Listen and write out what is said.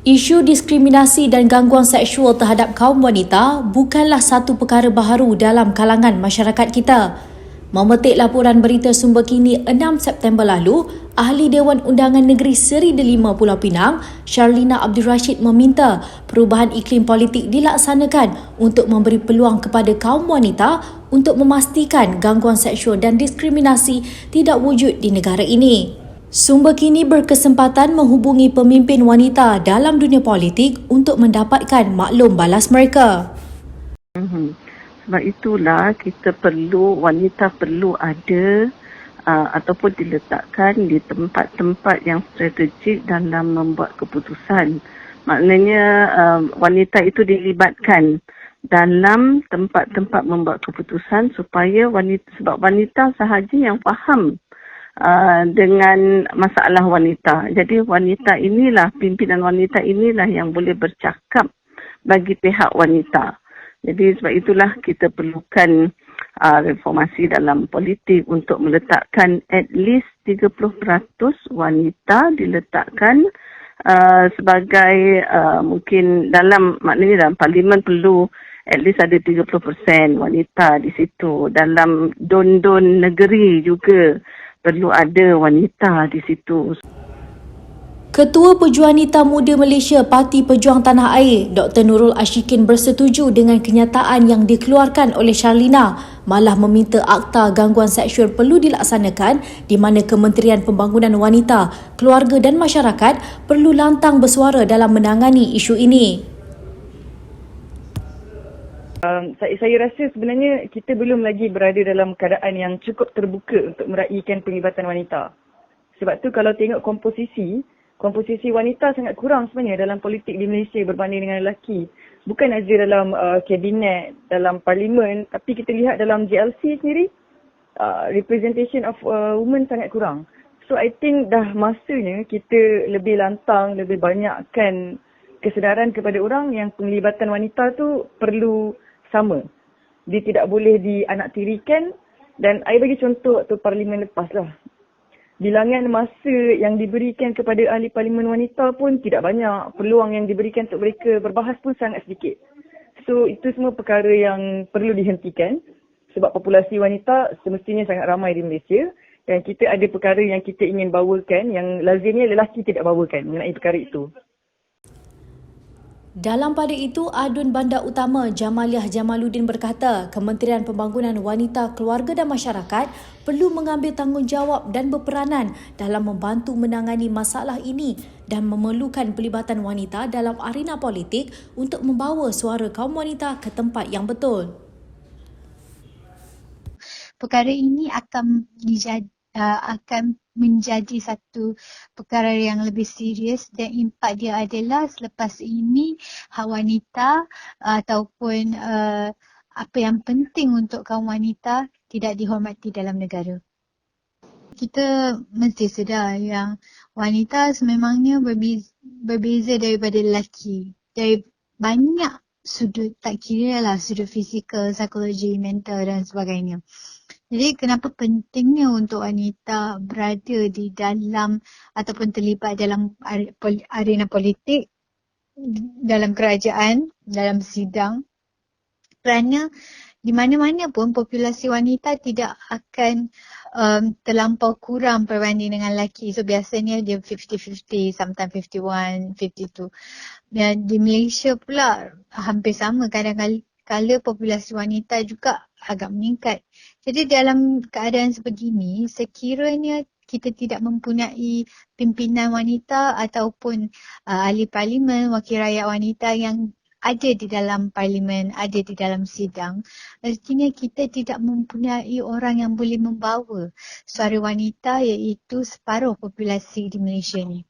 Isu diskriminasi dan gangguan seksual terhadap kaum wanita bukanlah satu perkara baharu dalam kalangan masyarakat kita. Memetik laporan berita Sumber Kini 6 September lalu, Ahli Dewan Undangan Negeri Seri Delima Pulau Pinang, Sharlina Abdul Rashid meminta perubahan iklim politik dilaksanakan untuk memberi peluang kepada kaum wanita untuk memastikan gangguan seksual dan diskriminasi tidak wujud di negara ini. Sumber Kini berkesempatan menghubungi pemimpin wanita dalam dunia politik untuk mendapatkan maklum balas mereka. Sebab itulah wanita perlu ada ataupun diletakkan di tempat-tempat yang strategik dalam membuat keputusan. Maknanya wanita itu dilibatkan dalam tempat-tempat membuat keputusan supaya sebab wanita sahaja yang faham dengan masalah wanita. Jadi pimpinan wanita inilah yang boleh bercakap bagi pihak wanita. Jadi sebab itulah kita perlukan reformasi dalam politik untuk meletakkan at least 30% wanita diletakkan sebagai mungkin maknanya dalam parlimen perlu at least ada 30% wanita di situ. Dalam don-don negeri juga perlu ada wanita di situ. Ketua Pejuang Wanita Muda Malaysia Parti Pejuang Tanah Air, Dr. Nurul Ashikin bersetuju dengan kenyataan yang dikeluarkan oleh Sharlina, malah meminta Akta Gangguan Seksual perlu dilaksanakan di mana Kementerian Pembangunan Wanita, Keluarga dan Masyarakat perlu lantang bersuara dalam menangani isu ini. Saya rasa sebenarnya kita belum lagi berada dalam keadaan yang cukup terbuka untuk meraihkan penglibatan wanita. Sebab tu kalau tengok komposisi wanita sangat kurang sebenarnya dalam politik di Malaysia berbanding dengan lelaki. Bukan saja dalam kabinet, dalam parlimen, tapi kita lihat dalam JLC sendiri, representation of women sangat kurang. So I think dah masanya kita lebih lantang, lebih banyakkan kesedaran kepada orang yang penglibatan wanita tu perlu sama. Dia tidak boleh dianaktirikan dan saya bagi contoh waktu parlimen lepas lah. Bilangan masa yang diberikan kepada ahli parlimen wanita pun tidak banyak. Peluang yang diberikan untuk mereka berbahas pun sangat sedikit. So itu semua perkara yang perlu dihentikan sebab populasi wanita semestinya sangat ramai di Malaysia dan kita ada perkara yang kita ingin bawakan yang lazimnya lelaki tidak bawakan mengenai perkara itu. Dalam pada itu, Adun Bandar Utama Jamaliah Jamaluddin berkata, Kementerian Pembangunan Wanita, Keluarga dan Masyarakat perlu mengambil tanggungjawab dan berperanan dalam membantu menangani masalah ini dan memerlukan pelibatan wanita dalam arena politik untuk membawa suara kaum wanita ke tempat yang betul. Perkara ini akan menjadi satu perkara yang lebih serius dan impak dia adalah selepas ini hak wanita ataupun apa yang penting untuk kaum wanita tidak dihormati dalam negara. Kita mesti sedar yang wanita sememangnya berbeza daripada lelaki. Dari banyak sudut, tak kira lah sudut fizikal, psikologi, mental dan sebagainya. Jadi kenapa pentingnya untuk wanita berada di dalam ataupun terlibat dalam arena politik, dalam kerajaan, dalam sidang. Kerana di mana-mana pun populasi wanita tidak akan terlampau kurang berbanding dengan lelaki. So biasanya dia 50-50, sometimes 51, 52. Dan di Malaysia pula hampir sama, kadang-kadang populasi wanita juga agak meningkat. Jadi dalam keadaan sebegini, sekiranya kita tidak mempunyai pimpinan wanita ataupun ahli parlimen, wakil rakyat wanita yang ada di dalam parlimen, ada di dalam sidang, artinya kita tidak mempunyai orang yang boleh membawa suara wanita iaitu separuh populasi di Malaysia ni.